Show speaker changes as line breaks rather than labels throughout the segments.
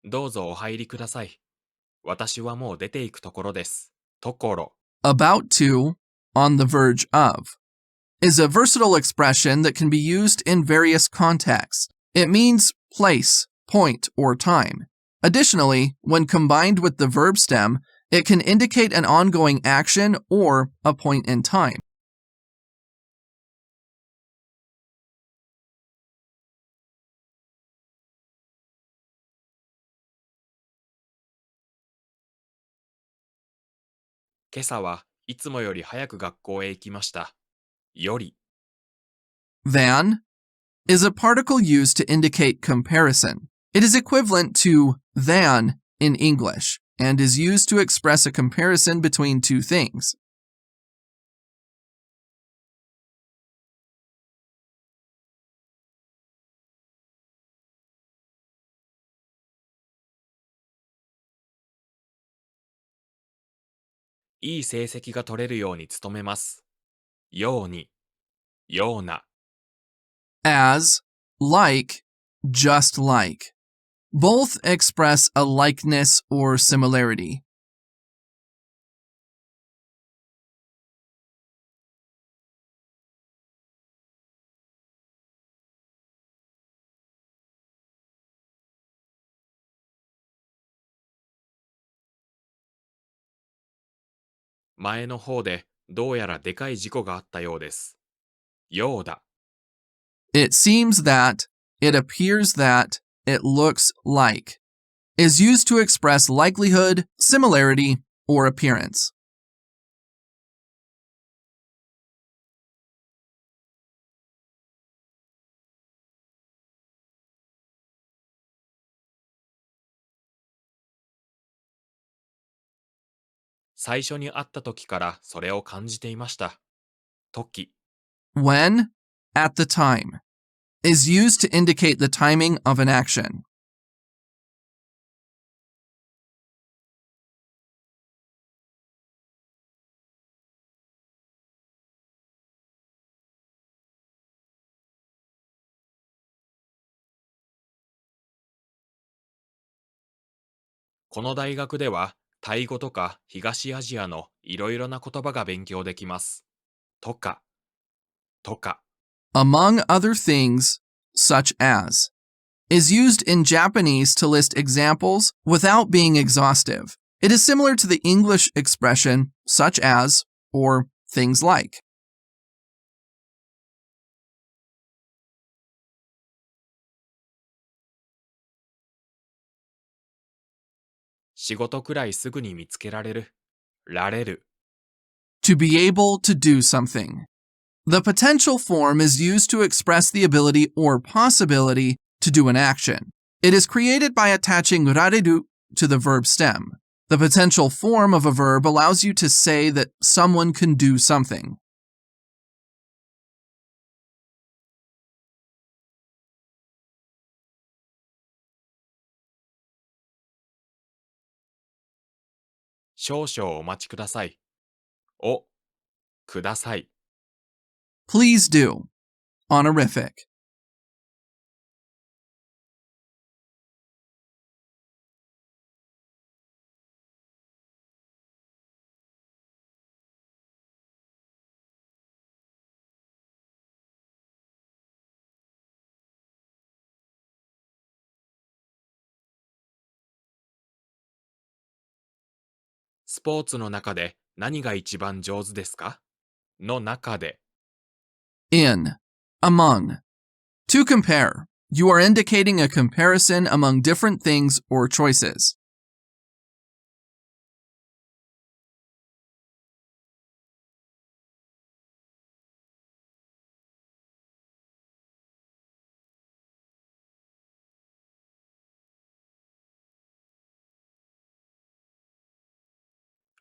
どうぞお入りください。私はもう出ていくところです。ところ。
About to, on the verge of, is a versatile expression that can be used in various contexts. It means place, point, or time. Additionally, when combined with the verb stem, it can indicate an ongoing action or a point in time.
今朝はいつもより早く学校へ行きました。より。
Than is a particle used to indicate comparison. It is equivalent to than in English and is used to express a comparison between two things.
いい成績が取れるように努めます。ように。ような。
As, like, just like. Both express a likeness or similarity.
前の方でどうやらでかい事故があったようです。ようだ。
It seems that, it appears that, it looks like, is used to express likelihood, similarity, or appearance.
最初に会った時からそれを感じていました。時。
When, at the time, is used to indicate the timing of an action.
この大学では、タイ語とか東アジアのいろいろな言葉が勉強できます。とか。とか。
Among other things, such as, is used in Japanese to list examples without being exhaustive. It is similar to the English expression such as or things like.
仕事くらいすぐに見つけられる。られる。
To be able to do something. The potential form is used to express the ability or possibility to do an action. It is created by attaching rareru to the verb stem. The potential form of a verb allows you to say that someone can do something.
少々お待ちください。お、ください。
Please do. Honorific.
スポーツの中で何が一番上手ですかの中で。
In. Among. To compare. You are indicating a comparison among different things or choices.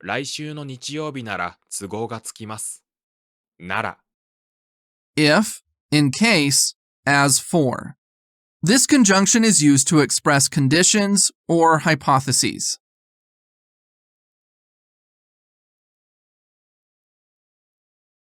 来週の日曜日なら都合がつきます。なら。
If, in case, as for. This conjunction is used to express conditions or hypotheses.